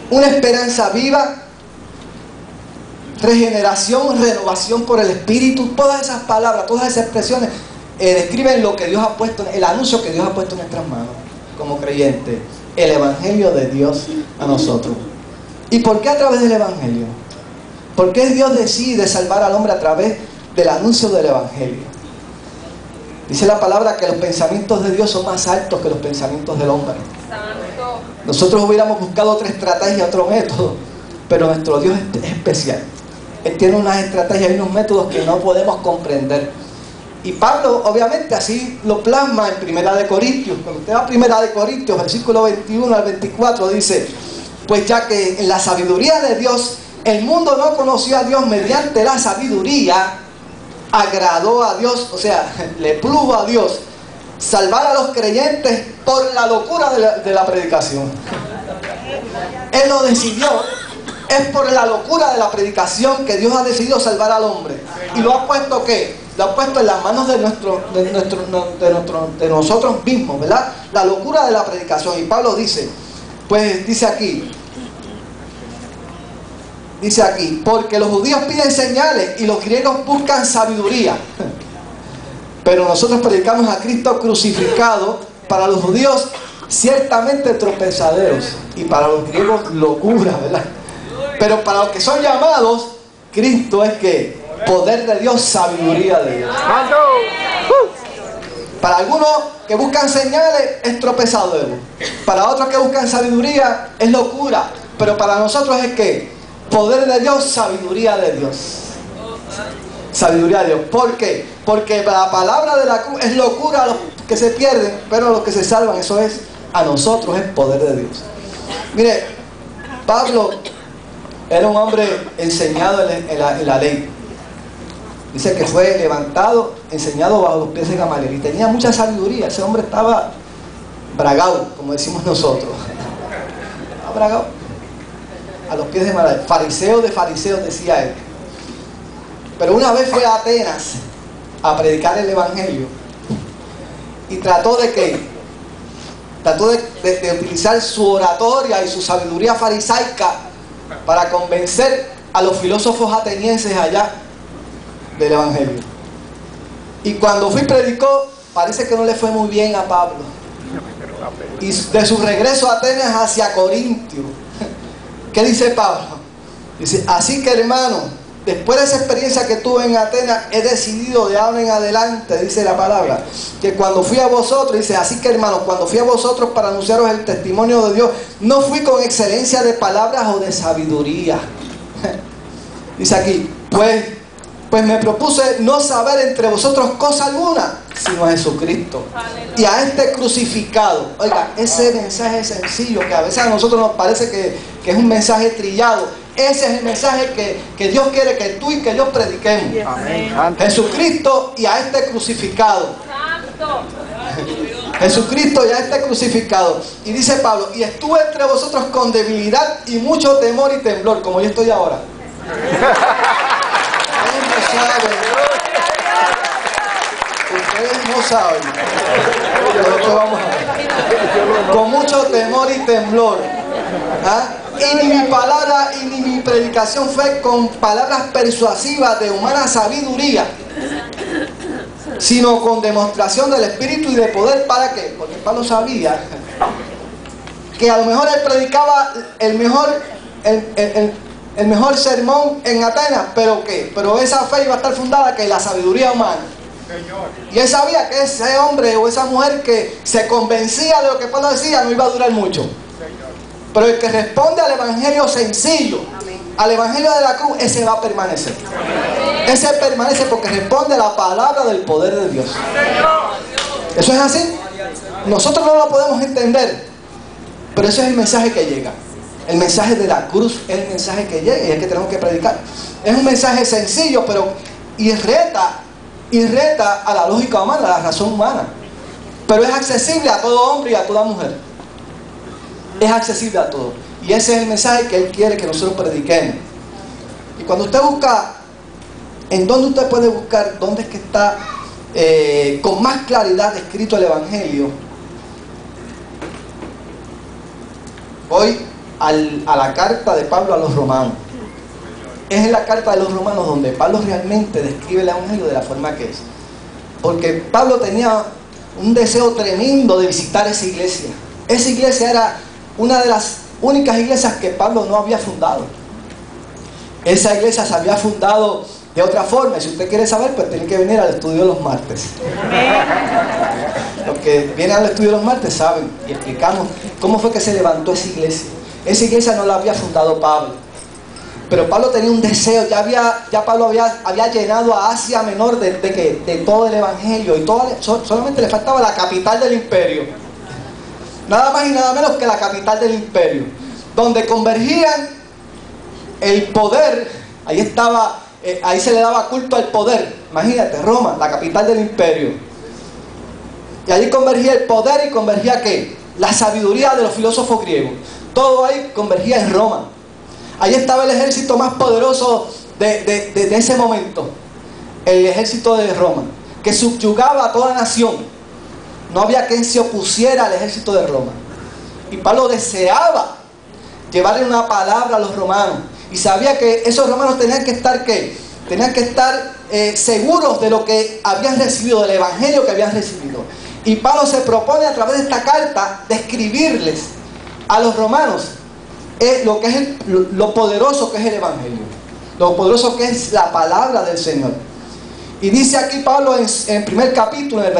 una esperanza viva, regeneración, renovación por el Espíritu. Todas esas palabras, todas esas expresiones describen lo que Dios ha puesto, el anuncio que Dios ha puesto en nuestras manos como creyentes, el Evangelio de Dios a nosotros. ¿Y por qué a través del Evangelio? ¿Por qué Dios decide salvar al hombre a través del anuncio del Evangelio? Dice la palabra que los pensamientos de Dios son más altos que los pensamientos del hombre. Nosotros hubiéramos buscado otra estrategia, otro método, pero nuestro Dios es especial. Él tiene unas estrategias y unos métodos que no podemos comprender. Y Pablo, obviamente, así lo plasma en Primera de Corintios. Cuando usted va a Primera de Corintios, versículo 21 al 24, dice: pues ya que en la sabiduría de Dios, el mundo no conoció a Dios mediante la sabiduría, agradó a Dios, o sea, le plugo a Dios salvar a los creyentes por la locura de la predicación. Él lo decidió. Es por la locura de la predicación que Dios ha decidido salvar al hombre. ¿Y lo ha puesto qué? Lo ha puesto en las manos de nosotros mismos, ¿verdad? La locura de la predicación. Y Pablo dice, pues dice aquí, porque los judíos piden señales y los griegos buscan sabiduría. Pero nosotros predicamos a Cristo crucificado, para los judíos ciertamente tropezaderos y para los griegos locura, ¿verdad? Pero para los que son llamados, Cristo es que poder de Dios, sabiduría de Dios. Para algunos que buscan señales es tropezadero, para otros que buscan sabiduría es locura, pero para nosotros es que poder de Dios, sabiduría de Dios. Sabiduría de Dios. ¿Por qué? Porque la palabra de la cruz es locura a los que se pierden, pero a los que se salvan, eso es a nosotros, es poder de Dios. Mire, Pablo era un hombre enseñado en la ley. Dice que fue levantado, enseñado bajo los pies de Gamaliel, y tenía mucha sabiduría. Ese hombre estaba bragado, como decimos nosotros. Estaba bragado a los pies de Gamaliel. Fariseo de fariseos, decía él. Pero una vez fue a Atenas a predicar el Evangelio y trató de utilizar su oratoria y su sabiduría farisaica para convencer a los filósofos atenienses allá del Evangelio. Y cuando fui predicó, parece que no le fue muy bien a Pablo. Y de su regreso a Atenas hacia Corintio, ¿qué dice Pablo? Dice: así que, hermano, después de esa experiencia que tuve en Atenas, he decidido de ahora en adelante, dice la palabra, que cuando fui a vosotros, dice, así que, hermanos, cuando fui a vosotros para anunciaros el testimonio de Dios, no fui con excelencia de palabras o de sabiduría. Dice aquí, pues me propuse no saber entre vosotros cosa alguna, sino a Jesucristo y a este crucificado. Oiga, ese mensaje sencillo, que a veces a nosotros nos parece que es un mensaje trillado, ese es el mensaje que Dios quiere que tú y que yo prediquemos. Amén. Jesucristo y a este crucificado. Jesucristo y a este crucificado. Y dice Pablo, y estuve entre vosotros con debilidad y mucho temor y temblor, como yo estoy ahora. Ustedes no saben lo que vamos a ver. Con mucho temor y temblor. ¿Ah? Y ni mi palabra y ni mi predicación fue con palabras persuasivas de humana sabiduría, sino con demostración del Espíritu y de poder. ¿Para qué? Porque Pablo sabía que a lo mejor él predicaba el mejor sermón en Atenas, pero ¿qué? Pero esa fe iba a estar fundada que en la sabiduría humana. Y él sabía que ese hombre o esa mujer que se convencía de lo que Pablo decía no iba a durar mucho. Pero el que responde al evangelio sencillo, al evangelio de la cruz, ese va a permanecer. Ese permanece porque responde a la palabra del poder de Dios. ¿Eso es así? Nosotros no lo podemos entender, pero ese es el mensaje que llega. El mensaje de la cruz es el mensaje que llega y es el que tenemos que predicar. Es un mensaje sencillo, pero y reta a la lógica humana, a la razón humana. Pero es accesible a todo hombre y a toda mujer. Es accesible a todo. Y ese es el mensaje que Él quiere que nosotros prediquemos. Y cuando usted busca, ¿en dónde usted puede buscar? ¿Dónde es que está con más claridad escrito el Evangelio? Voy a la carta de Pablo a los romanos. Es en la carta de los romanos donde Pablo realmente describe el evangelio de la forma que es. Porque Pablo tenía un deseo tremendo de visitar esa iglesia. Esa iglesia era una de las únicas iglesias que Pablo no había fundado. Esa iglesia se había fundado de otra forma. Si usted quiere saber, pues tiene que venir al estudio de los martes. Los que vienen al estudio de los martes saben y explicamos cómo fue que se levantó esa iglesia. Esa iglesia no la había fundado Pablo. Pero Pablo tenía un deseo, ya Pablo había llenado a Asia Menor de todo el evangelio, y solamente le faltaba la capital del imperio. Nada más y nada menos que la capital del imperio, donde convergían el poder. Ahí se le daba culto al poder. Imagínate, Roma, la capital del imperio. Y allí convergía el poder y convergía ¿qué? La sabiduría de los filósofos griegos. Todo ahí convergía en Roma. Ahí estaba el ejército más poderoso de ese momento, el ejército de Roma, que subyugaba a toda nación. No había quien se opusiera al ejército de Roma. Y Pablo deseaba llevarle una palabra a los romanos, y sabía que esos romanos tenían que estar ¿qué? Tenían que estar seguros de lo que habían recibido, del evangelio que habían recibido. Y Pablo se propone a través de esta carta describirles a los romanos lo poderoso que es el evangelio, lo poderoso que es la palabra del Señor. Y dice aquí Pablo en el primer capítulo, en el